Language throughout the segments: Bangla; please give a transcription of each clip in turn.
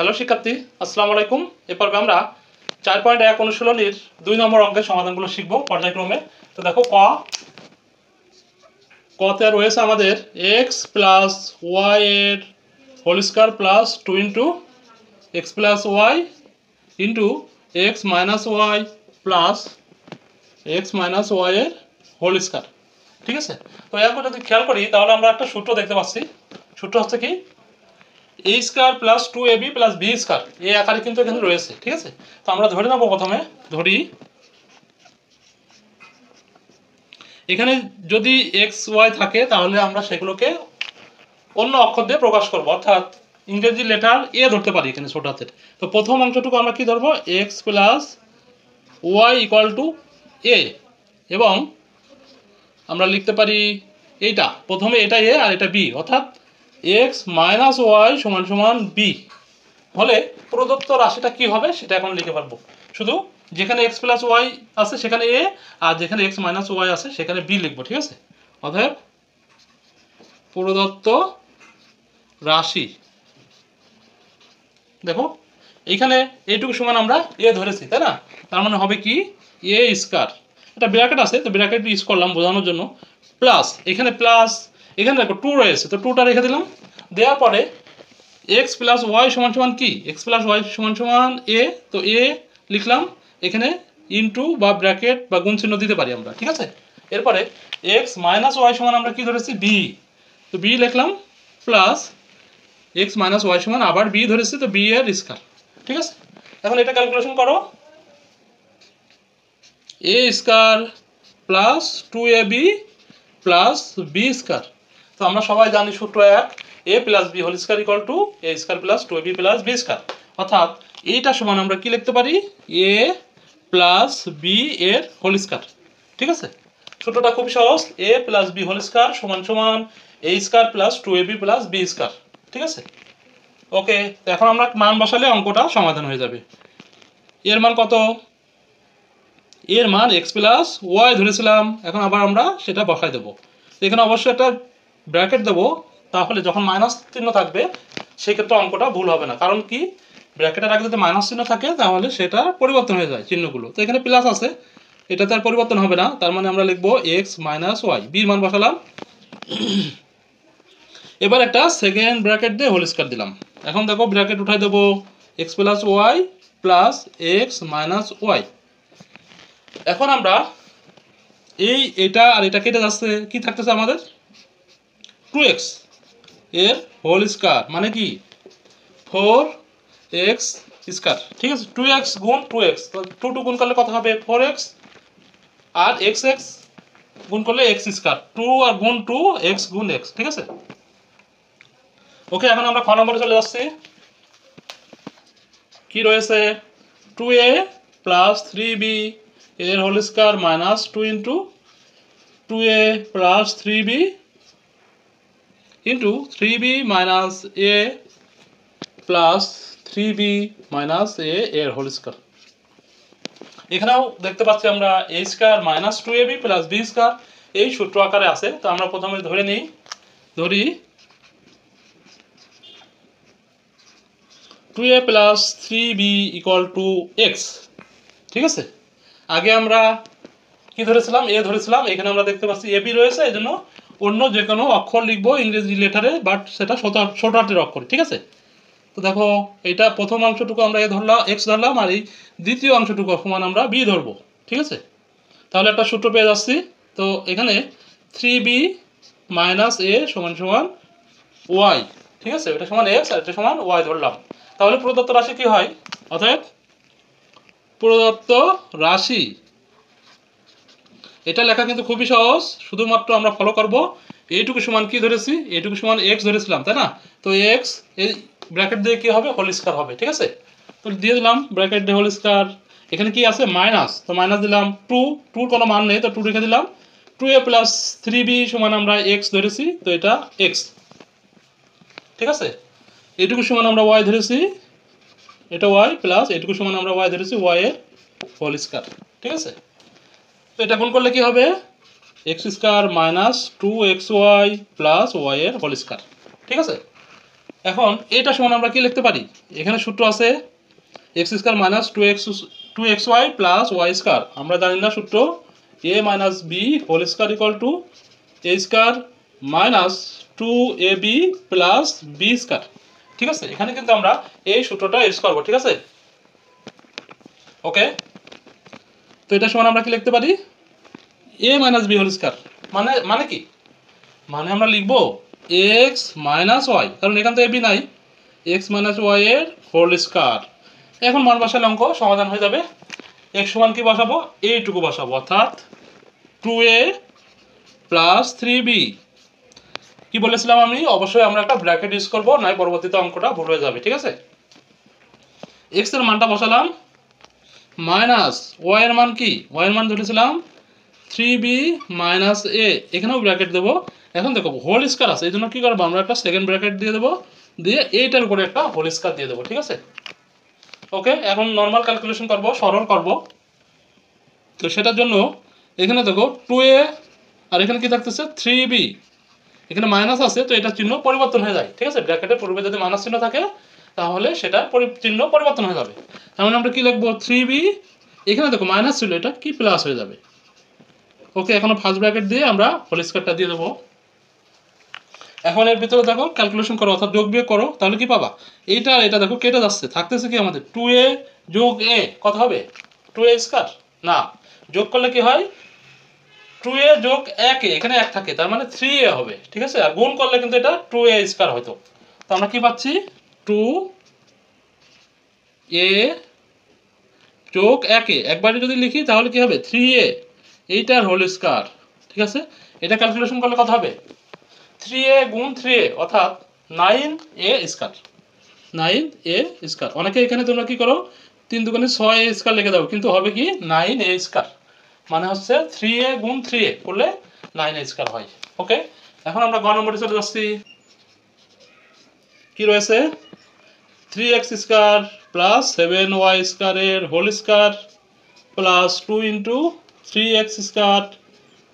হ্যালো শিক্ষার্থী, আসসালামু আলাইকুম। এ পর্বে আমরা 4.1 অনুশীলনীর 2 নম্বর অঙ্কের সমাধানগুলো শিখব পর্যায়ক্রমে। তো দেখো কতে রয়েছে আমাদের x প্লাস y এর whole square plus 2 into x plus y into x minus y plus x minus y এর হোল স্কয়ার। ঠিক আছে, তো এখন যদি খেয়াল করি তাহলে আমরা একটা সূত্র দেখতে পাচ্ছি। সূত্র হচ্ছে কি, a square plus 2ab plus b square এই আকারে কিন্তু এখানে রয়েছে। ঠিক আছে, তো আমরা ধরে নেব, প্রথমে ধরি এখানে যদি এক্স ওয়াই থাকে তাহলে আমরা সেগুলোকে অন্য অক্ষর দিয়ে প্রকাশ করব, অর্থাৎ ইংরেজি লেটার এ ধরতে পারি এখানে ছোট হাতের। তো প্রথম অংশটুকু আমরা কি ধরবো, X plus Y equal to A, এবং আমরা লিখতে পারি এইটা প্রথমে এটা এ আর এটা বি, অর্থাৎ এক্স মাইনাস ওয়াই সমান সমান বি হলে প্রদত্ত রাশিটা কি হবে সেটা এখন লিখে পারবো। শুধু যেখানে এক্স প্লাস ওয়াই আছে সেখানে এ, আর যেখানে এক্স মাইনাস ওয়াই আছে সেখানে বি লিখবো। ঠিক আছে, অতএব প্রদত্ত রাশি, দেখো এইখানে এইটুকু সমান আমরা এ ধরেছি, তাই না? তার মানে হবে কি, এ স্কয়ার, এটা ব্র্যাকেট আছে তো ব্র্যাকেট ইউজ করলাম বোঝানোর জন্য, প্লাস এখানে প্লাস, এখানে দেখো 2 রয়েছে তো 2টা রেখে দিলাম। দেওয়ার পরে এক্স প্লাস ওয়াই সমান সমান কি, এক্স প্লাস ওয়াই সমান সমান এ, তো এ লিখলাম, এখানে ইনটু বা ব্র্যাকেট বা গুণ চিহ্ন দিতে পারি আমরা। ঠিক আছে, এরপরে এক্স মাইনাস ওয়াই সমান আমরা কি ধরেছি, বি, তো বি লিখলাম, প্লাস এক্স মাইনাস ওয়াই সমান আবার বি ধরেছি তো বি এর স্কয়ার। ঠিক আছে, এখন এটা ক্যালকুলেশন করো, A square plus 2ab plus B square. তো আমরা সবাই জানি সূত্র এক, A plus B whole square equal to A square plus 2ab plus B square, অর্থাৎ এইটা সমান আমরা কি লিখতে পারি, এ প্লাস বি এর হোল স্কয়ার। ঠিক আছে, সূত্রটা খুব সহজ, A plus B whole square সমান সমান A square plus 2ab plus B square. ঠিক আছে, ওকে, এখন আমরা মান বসালে অঙ্কটা সমাধান হয়ে যাবে। এর মান কত, এর মান এক্স প্লাস ওয়াই ধরেছিলাম, এখন আবার আমরা সেটা বসাই দেবো। এখানে অবশ্যই একটা ব্র্যাকেট দেবো, তাহলে যখন মাইনাস চিহ্ন থাকবে সেক্ষেত্রে অঙ্কটা ভুল হবে না। কারণ কি, ব্র্যাকেটের আগে যদি মাইনাস চিহ্ন থাকে তাহলে সেটা পরিবর্তন হয়ে যায় চিহ্নগুলো, তো এখানে প্লাস আছে, এটাতে আর পরিবর্তন হবে না। তার মানে আমরা লিখবো এক্স মাইনাস ওয়াই, বির মান বসালাম, এবার একটা সেকেন্ড ব্র্যাকেট দিয়ে হোল স্কয়ার দিলাম। এখন দেখো ব্র্যাকেট উঠাই দেবো, x plus y plus x minus y. এখন আমরা এটা আর এটা কেটে যাচ্ছে, কি থাকতেছে আমাদের, 2x এর হোল স্কয়ার, মানে কি 4x স্কয়ার। ঠিক আছে, 2x গুণ 2x, তো 2 গুণ করলে কত হবে, 4x, আর x গুণ করলে x স্কয়ার, 2 আর গুণ 2, x গুণ x। ঠিক আছে, ওকে, এখন আমরা খ নম্বরে চলে যাচ্ছি। কি রয়েছে, 2a প্লাস 3b এর whole square minus 2 into 2a plus 3b into 3b minus a plus 3b minus a এর হোল স্কয়ার। এখানেও দেখতে পাচ্ছি আমরা a square minus 2ab plus b square এই সূত্র আকারে আছে। তো আমরা প্রথমে ধরে নিই, ধরি 2a plus 3b equal to x। ঠিক আছে, আগে আমরা কি ধরেছিলাম, এ ধরেছিলাম, এখানে আমরা দেখতে পাচ্ছি এ বি রয়েছে, এই জন্য অন্য যে কোনো অক্ষর লিখবো ইংরেজি লেটারে, বাট সেটা ছোট হাতের অক্ষর। ঠিক আছে, তো দেখো এইটা প্রথম অংশটুকু আমরা এ ধরলাম, এক্স ধরলাম, আর এই দ্বিতীয় অংশটুকু সমান আমরা বি ধরবো। ঠিক আছে, তাহলে একটা সূত্র পেয়ে যাচ্ছি। তো এখানে 3b মাইনাস এ সমান সমান ওয়াই। ঠিক আছে, এটা সমান এক্স আর এটা সমান ওয়াই ধরলাম, তাহলে প্রদত্ত রাশি কি হয়, অতএব প্রদত্ত রাশি, এটা লেখা কিন্তু খুবই সহজ, শুধুমাত্র আমরা ফলো করব, এইটুকু সমান কি ধরেছি, এইটুকু সমান এক্স ধরেছিলাম, তাই না? তো এক্স এই ব্র্যাকেট দিয়ে কি হবে, হোল স্কয়ার হবে। ঠিক আছে, তো দিয়ে দিলাম ব্র্যাকেট দিয়ে হোল স্কয়ার, এখানে কি আছে মাইনাস, তো মাইনাস দিলাম, 2 কোনো মান নেই তো 2 রেখে দিলাম, 2a প্লাস 3b সমান আমরা এক্স ধরেছি, তো এটা এক্স। ঠিক আছে, এইটুকু সমান আমরা ওয়াই ধরেছি, এটা ওয়াই, প্লাস এইটুকু সমান আমরা ওয়াই ধরেছি, ওয়াই এর হোল স্কয়ার। ঠিক আছে, তো এটা গুণ করলে কি হবে, x² minus 2xy plus y এর হোল স্কয়ার। ঠিক আছে, এখন এটা সমান আমরা কি লিখতে পারি, এখানে সূত্র আছে X square minus two X Y plus Y square. আমরা জানি না সূত্র A minus B whole square equal to A square minus two A B plus B square. ঠিক আছে, এখানে কিন্তু আমরা এই সূত্রটা ইউজ করবো। ঠিক আছে, ওকে। তো এটা সমান আমরা কি লিখতে পারি, A minus B whole square. মানে কি, মানে আমরা লিখবো এক্স মাইনাস ওয়াই, কারণ এখান তো এ বি নাই, এক্স মাইনাস ওয়াই এর হোল স্কোয়ার। এখন মান বসালে অঙ্ক সমাধান হয়ে যাবে। এক্স সমান কি বসাবো, এইটুকু বসাবো, অর্থাৎ 2a প্লাস 3b। কি বলেছিলাম আমি, অবশ্যই আমরা একটা ব্র্যাকেট ইউজ করবো, নয় পরবর্তীতে অঙ্কটা ভুল হয়ে যাবে। ঠিক আছে, এক্স এর মানটা বসালাম মাইনাস ওয়াই এর মান কি, ওয়াই এর মান ধরেছিলাম 3b মাইনাস a, এখানেও ব্র্যাকেট দেবো। এখন দেখো হোল স্কোয়ার আছে, এই জন্য কি করবো, আমরা একটা সেকেন্ড ব্র্যাকেট দিয়ে দেবো, দিয়ে এইটার উপরে একটা হোল স্কোয়ার দিয়ে দেবো। ঠিক আছে, ওকে। এখন নর্মাল ক্যালকুলেশন করব, সরল করব। তো সেটার জন্য এখানে দেখো 2a আর এখানে কি থাকতেছে 3b, এখানে মাইনাস আছে, তো এটা চিহ্ন পরিবর্তন হয়ে যায়। ঠিক আছে, ব্র্যাকেটের পূর্বে যদি মাইনাস চিহ্ন থাকে তাহলে সেটা চিহ্ন পরিবর্তন হয়ে যাবে। তাহলে আমরা কি লিখবো 3b, এখানে দেখো মাইনাস ছিল, এটা কি প্লাস হয়ে যাবে। ওকে, এখন ফার্স্ট ব্র্যাকেট দিয়ে আমরা হোল স্কোয়ারটা দিয়ে দেবো। এখন এর ভিতরে দেখো ক্যালকুলেশন করো, অর্থাৎ যোগ বিয়োগ করো, তাহলে কি পাবা, এইটা আর এটা দেখো কেটে যাচ্ছে, থাকতেছে কি আমাদের 2a যোগ a, কত হবে 2a স্কোয়ার। না, যোগ করলে কি হয় 2a যোগ 1a, এখানে 1 থাকে, তার মানে 3a হবে। ঠিক আছে, আর গুণ করলে কিন্তু এটা 2a স্কোয়ার হয়তো। তো আমরা কি পাচ্ছি 2a যোগ 1a, একবারে যদি লিখি তাহলে কি হবে 3a, এইটার হোল স্কোয়ার। ঠিক আছে, এটা ক্যালকুলেশন করলে কত হবে 3a গুণ 3a, অর্থাৎ 9a স্কোয়ার, 9a স্কোয়ার। অনেকে এখানে তোমরা কি করো 3 দুগুণে 6a স্কোয়ার লিখে দাও, কিন্তু হবে কি 9a স্কোয়ার, মানে হচ্ছে 3a গুণ 3a করলে 9a স্কোয়ার হয়। ওকে, এখন আমরা গ নম্বরে চলে যাচ্ছি। কি রয়েছে 3x স্কোয়ার প্লাস 7y স্কোয়ারের whole square plus 2 into 3x square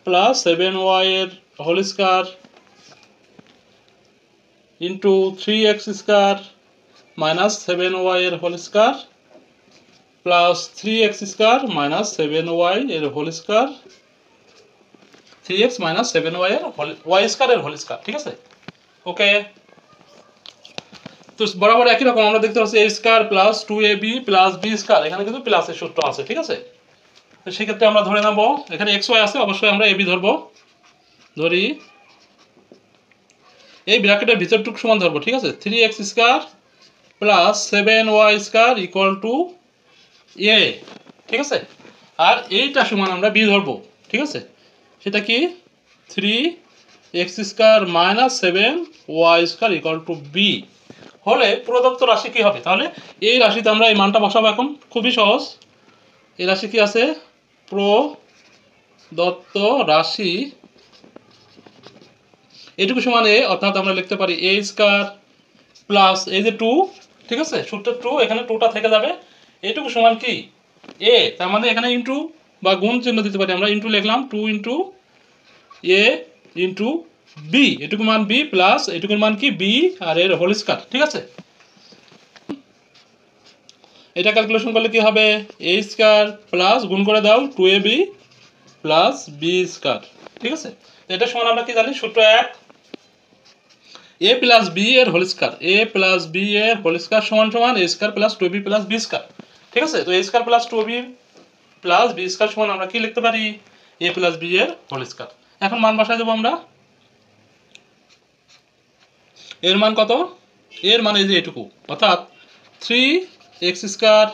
plus 7y এর whole square into 3x square minus 7y এর whole square plus 3x square minus 7y এর হোল স্কোয়ার, 3x মাইনাস 7y এর y স্কোয়ার এর হোল স্কোয়ার। ঠিক আছে, ওকে। তো বরাবর একই রকম আমরা দেখতে পাচ্ছি a square plus 2ab plus b square, এখানে কিন্তু প্লাসের সূত্র আছে। ঠিক আছে, তো সেক্ষেত্রে আমরা ধরে নেব এখানে xy আছে, অবশ্যই আমরা ab ধরবো, ধরি এই ব্র্যাকেটের ভিতরটুকু সমান ধরবো। ঠিক আছে, 3x square plus 7y square equal two a। ঠিক আছে, আর এইটা সমান আমরা b ধরবো। ঠিক আছে, সেটা কি 3x square minus 7y square equal two b হলে প্রদত্ত রাশি কি হবে, তাহলে এই রাশিতে আমরা এই মানটা বসাবো। এখন খুবই সহজ, এই রাশি কি আছে, প্রদত্ত রাশি এটুকু সমান a, অর্থাৎ আমরা লিখতে পারি a স্কোয়ার প্লাস এই যে 2, ঠিক আছে, সূত্রের 2, এখানে 2টা থেকে যাবে, এইটুকু সমান কি a, তার মানে এখানে ইন্টু বা গুণ চিহ্ন দিতে পারি আমরা, ইন্টু লিখলাম 2 ইন্টু a ইন্টু b, এটুকু মান b প্লাস এটুকুর মান কি b আর এর হোল স্কয়ার। ঠিক আছে, এটা ক্যালকুলেশন করলে কি হবে a স্কয়ার প্লাস গুণ করে দাও 2ab প্লাস b স্কয়ার। ঠিক আছে, এটা সমান আমরা কি জানি, সূত্র 1 a প্লাস b এর হোল স্কয়ার, a প্লাস b এর হোল স্কয়ার সমান সমান a square plus 2b plus b square. ঠিক আছে, তো a square plus 2b plus b square সমান আমরা কি লিখতে পারি a প্লাস b এর হোল স্কয়ার। এখন মান বসাই দেব আমরা, এর মান কত, এর মান এই যে এটুকু, অর্থাৎ 3x স্কয়ার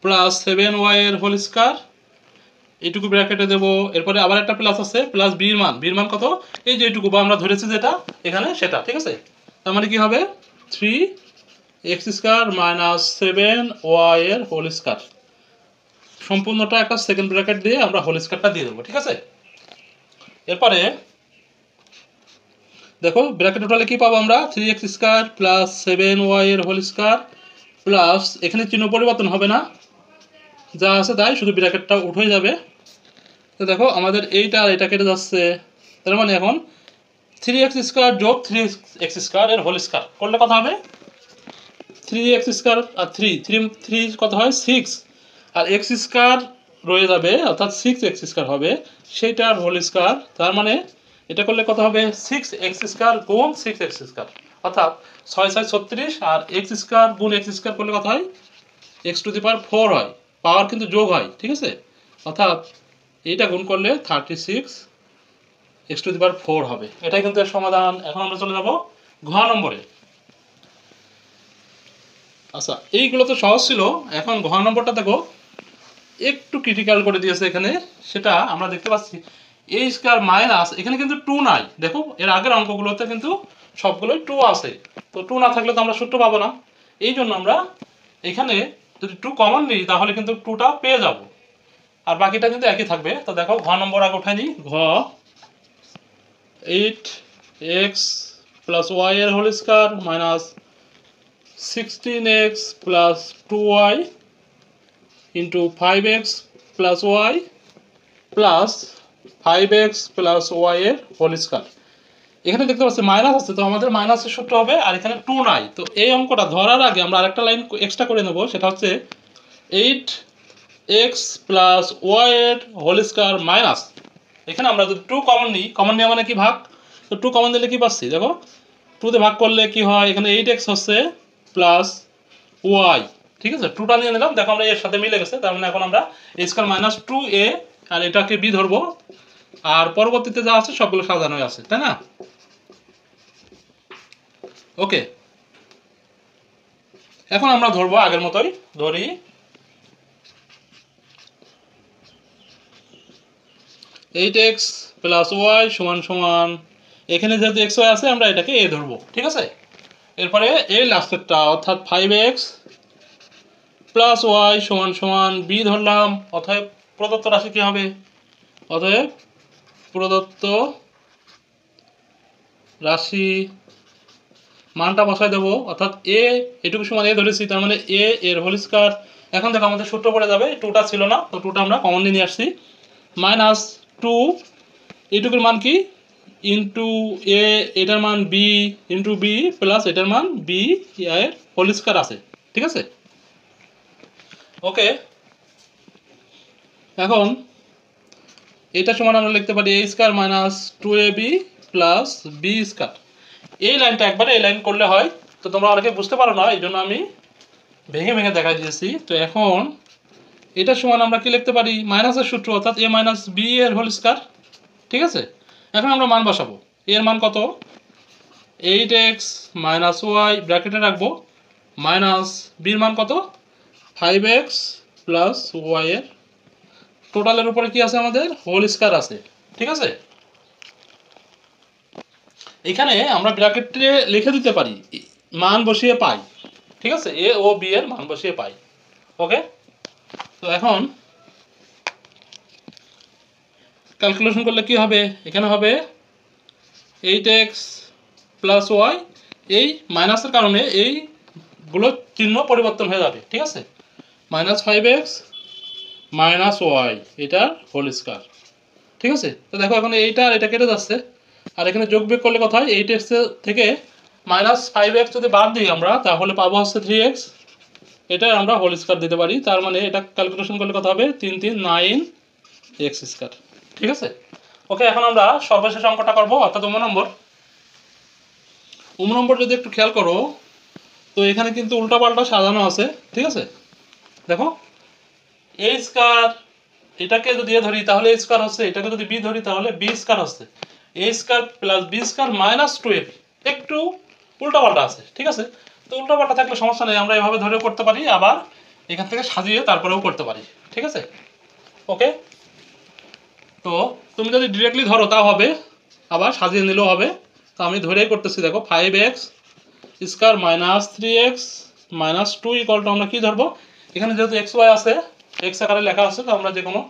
প্লাস 7y এর হোল স্কয়ার, এইটুকু ব্র্যাকেটে দেব, এরপরে আবার একটা প্লাস আছে, প্লাস b এর মান কত, এই যে এইটুকু বা আমরা ধরেছি যেটা এখানে সেটা। ঠিক আছে, তার মানে কি হবে 3x স্কয়ার মাইনাস 7y এর হোল স্কয়ার, সম্পূর্ণটা একটা সেকেন্ড ব্র্যাকেট দিয়ে আমরা হোল স্কয়ারটা দিয়ে দেবো। ঠিক আছে, এরপরে দেখো ব্র্যাকেট টোটালে কি পাবো আমরা, 3x স্কয়ার প্লাস 7y এর হোল স্কয়ার প্লাস এখানে চিহ্ন পরিবর্তন হবে না, যা আছে তাই, শুধু ব্র্যাকেটটা উঠে যাবে। তো দেখো আমাদের এইটা আর এটা কেটে যাচ্ছে, তার মানে এখন 3x² যোগ 3x² এর হোল স্কয়ার করলে কত হবে 3x² আর 3 কত হয় 6 আর x² রয়ে যাবে অর্থাৎ 6x² হবে সেটার হোল স্কয়ার। তার মানে এটা করলে কত হবে 6x² গুণ 6x² অর্থাৎ 6 6 36 আর x² গুণ x² করলে কত হয় x⁴ হয়, পাওয়ার কিন্তু যোগ হয়, ঠিক আছে। অর্থাৎ এইটা গুণ করলে 36 x⁴ হবে। এটাই কিন্তু এর সমাধান। এখন আমরা চলে যাব ঘ নম্বরে। আচ্ছা, এইগুলো তো সহজ ছিল। এখন ঘ নম্বরটা দেখো একটু ক্রিটিক্যাল করে দিয়েছে এখানে। সেটা আমরা দেখতে পাচ্ছি a² মাইনাস, এখানে কিন্তু 2 নাই। দেখো এর আগের অঙ্কগুলোতে কিন্তু সবগুলোই 2 আছে, তো 2 না থাকলে তো আমরা সূত্র পাবো না। এই জন্য আমরা এখানে যদি 2 কমন নিই তাহলে কিন্তু 2টা পেয়ে যাব, আর বাকিটা কিন্তু একই থাকবে। তো দেখো ঘ নম্বর আগে উঠাই নিই। ঘ 8x + y এর whole square minus 16x + 2y into 5x + y plus 5x + y এর হোল স্কয়ার। এখানে দেখতে পাচ্ছি মাইনাস আছে, তো আমাদের মাইনাসের সূত্র হবে, আর এখানে 2 নাই। তো এই অঙ্কটা ধরার আগে আমরা আরেকটা লাইন এক্সট্রা করে নেব, সেটা হচ্ছে 8x + y এর হোল স্কয়ার মাইনাস, এখানে আমরা যদি 2 কমন নিই, কমন নেওয়া মানে কি ভাগ, তো 2 কমন দিলে কি পাচ্ছি দেখো 2 তে ভাগ করলে কি হয়, এখানে 8x হচ্ছে প্লাস y, ঠিক আছে। 2টা নিয়ে নিলাম, দেখো আমরা এর সাথে মিলে গেছে। তার মানে এখন আমরা a² - 2a আর এটাকে b ধরবো, আর পরবর্তীতে যা আছে সবগুলো সাজানো আছে, তাই না। ওকে, এখন আমরা ধরবো আগের মতোই, ধরি (8x + y = এখানে যেহেতু xy আছে আমরা এটাকে a ধরবো, ঠিক আছে। এরপরে এই লাস্টেরটা অর্থাৎ 5x + y = b ধরলাম। অতএব প্রদত্ত রাশি কি হবে, অতএব প্রদত্ত রাশি মানটা বসাই দেবো, অর্থাৎ a এটুকু সমান a ধরেছি, তার মানে a এর হোল স্কয়ার। এখন দেখো আমাদের সূত্র পড়ে যাবে, 2টা ছিল না, তো 2টা আমরা কমন নিয়ে আসছি, মাইনাস 2 এইটুকুর মান কি ইন্টু a, এটার মান b ইন্টু b প্লাস এটার মান b এর হোল স্কয়ার আছে, ঠিক আছে। ওকে, এখন এটা সমান আমরা লিখতে পারি a² - 2ab + b²। এই লাইনটা একবারে এই লাইন করলে হয়, তো তোমরা অনেকে বুঝতে পারো না, এই জন্য আমি ভেঙে ভেঙে দেখাই দিয়েছি। তো এখন এটা সমান আমরা কি লিখতে পারি, মাইনাসের সূত্র অর্থাৎ a - b এর হোল স্কয়ার, ঠিক আছে। এখন আমরা মান বসাবো, এর মান কত 8x - y ব্র্যাকেটে রাখবো, মাইনাস b এর মান কত 5x + y এর টোটালের উপরে কি আছে আমাদের হোল স্কয়ার আছে, ঠিক আছে। এখানে আমরা ব্র্যাকেটে লিখে দিতে পারি মান বসিয়ে পাই, ঠিক আছে, a ও b এর মান বসিয়ে পাই। ওকে, তো এখন ক্যালকুলেশন করলে কি হবে, এখানে হবে 8x + y, এই মাইনাসের কারণে এইগুলো চিহ্ন পরিবর্তন হয়ে যাবে, ঠিক আছে, -5x - y এটার হোল স্কয়ার, ঠিক আছে। তো দেখো এখন এইটা আর এটা কেটে যাচ্ছে, আর এখানে যোগ বিয়োগ করলে কথা হয় 8x থেকে -5x যদি বাদ দিই আমরা তাহলে পাবো হচ্ছে 3x, এটা আমরা হোল স্কয়ার দিতে পারি। তার মানে এটা ক্যালকুলেশন করলে কত হবে 3 3 9x², ঠিক আছে। ওকে, এখন আমরা সর্বশেষ অঙ্কটা করব, অর্থাৎ 9 নম্বর। 9 নম্বর যদি একটু খেয়াল করো, তো এখানে কিন্তু উল্টাপাল্টা সাজানো আছে, ঠিক আছে। দেখো a², এটাকে যদি a ধরি তাহলে a² হচ্ছে, এটাকে যদি b ধরি তাহলে b² হচ্ছে, a² + b² - 2ab, একটু উল্টাপাল্টা আছে, ঠিক আছে। তো উল্টাপাল্টা থাকলে সমস্যা নেই, আমরা এভাবে ধরেও করতে পারি, আবার এখান থেকে সাজিয়ে তারপরেও করতে পারি, ঠিক আছে। ওকে, তো তুমি যদি ডিরেক্টলি ধরো তাও হবে, আবার সাজিয়ে নিলেও হবে। তো আমি ধরেই করতেছি, দেখো 5x² - 3x - 2 = আমরা কি ধরবো, এখানে যেহেতু xy আছে, x আকারে লেখা আছে, তো আমরা যে কোনো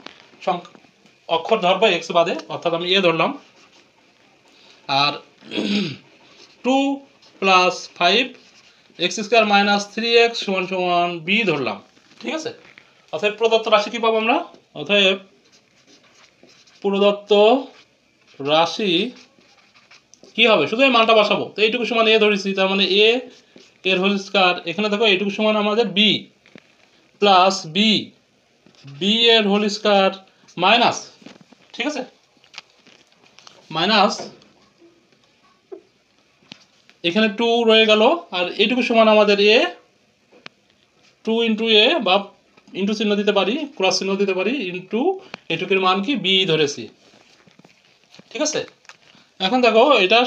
অক্ষর ধরবো x বাদে, অর্থাৎ আমি a ধরলাম, আর 2 + 5x² - 3x = b ধরলাম, ঠিক আছে। অতএব প্রদত্ত রাশি কি পাবো আমরা, অতএব প্রদত্ত রাশি কি হবে শুধু এই মানটা বসাবো, তো এইটুকু সমান এ ধরেছি, তার মানে এ এর হোল স্কয়ার, এখানে দেখো এইটুকু সমান আমাদের বি প্লাস বি বি এর হোল স্কয়ার মাইনাস, ঠিক আছে, মাইনাস এখানে 2 রয়ে গেল, আর এইটুকু সমান আমাদের এ 2 ইন্টু এ বা ইন্টু চিহ্ন দিতে পারি, ক্রস চিহ্ন দিতে পারি, ইন্টু এটুকুর মান কি বি ধরেছি, ঠিক আছে। এখন দেখো এটা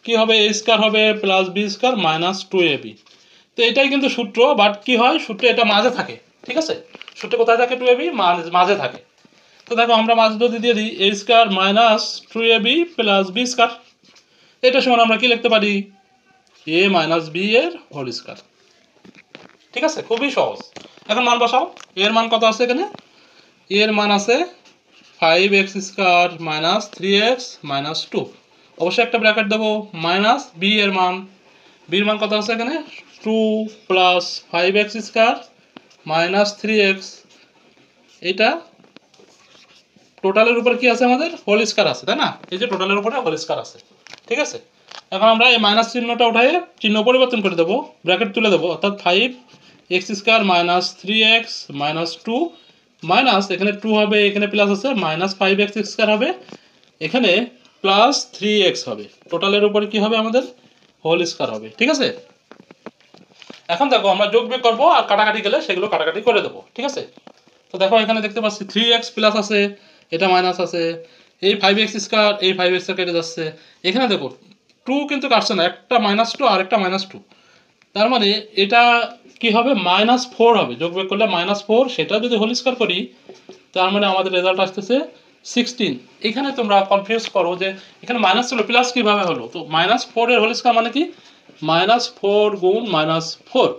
কি হবে, এ স্কয়ার হবে plus B square minus 2ab। তো এটাই কিন্তু সূত্র, বাট কি হয় সূত্রে এটা মাঝে থাকে, ঠিক আছে, সূত্রে কোথায় থাকে 2ab মাঝে থাকে। তো দেখো আমরা মাঝে যদি দিয়ে দিই A square minus 2ab plus B square, এটা সমান আমরা কি লিখতে পারি এ মাইনাস বি এর হোল স্কয়ার, ঠিক আছে, খুবই সহজ। এখন মান বসাও, এর মান কত আছে এখানে, এর মান আছে 5x square minus 3x minus 2, অবশ্যই একটা ব্র্যাকেট দেবো, মাইনাস বি এর মান, বির মান কত আছে এখানে 2 plus 5x square minus 3x, এটা টোটালের উপর কি আছে আমাদের হোল স্কয়ার আছে, তাই না, এই যে টোটালের উপরে হোল স্কয়ার আছে, ঠিক আছে। এখন আমরা এই মাইনাস চিহ্নটা উঠাই চিহ্ন পরিবর্তন করে দেবো, ব্র্যাকেট তুলে দেবো, অর্থাৎ 5x square minus 3x minus 2 minus এখানে 2 হবে, এখানে প্লাস আছে মাইনাস 5x স্কয়ার হবে, এখানে প্লাস 3x হবে, টোটালের উপরে কি হবে আমাদের হোল স্কয়ার হবে, ঠিক আছে। এখন দেখো আমরা যোগ বিয়োগ করবো আর কাটাকাটি গেলে সেগুলো কাটাকাটি করে দেবো, ঠিক আছে। তো দেখো এখানে দেখতে পাচ্ছি 3x প্লাস আছে, এটা মাইনাস আছে, এই 5x স্কয়ার এই 5x কেটে যাচ্ছে, এখানে দেখো 2 কিন্তু কাটছে না, একটা -2 আর একটা -2, তার মানে এটা কি হবে -4 হবে, যোগ বিয়োগ করলে -4, সেটা যদি হোল স্কয়ার করি তার মানে আমাদের রেজাল্ট আসতেছে 16। এখানে তোমরা কনফিউজ করো যে এখানে মাইনাস ছিল প্লাস কিভাবে হলো, তো -4 এর হোল স্কয়ার মানে কি -4 গুণ -4,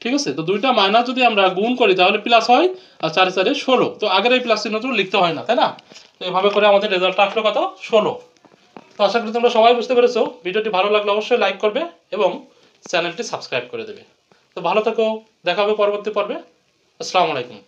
ঠিক আছে। তো দুইটা মাইনাস যদি আমরা গুণ করি তাহলে প্লাস হয়, আর 4 4 16, তো আগের এই প্লাস চিহ্নটা লিখতে হয় না, তাই না। তো এভাবে করে আমাদের রেজাল্টটা আসলো কত 16। তো আশা করি তোমরা সবাই বুঝতে পেরেছো, ভিডিওটি ভালো লাগলে অবশ্যই লাইক করবে এবং চ্যানেলটি সাবস্ক্রাইব করে দেবে। তো ভালো থেকো, দেখা হবে পরবর্তী পর্বে। আসসালামু আলাইকুম।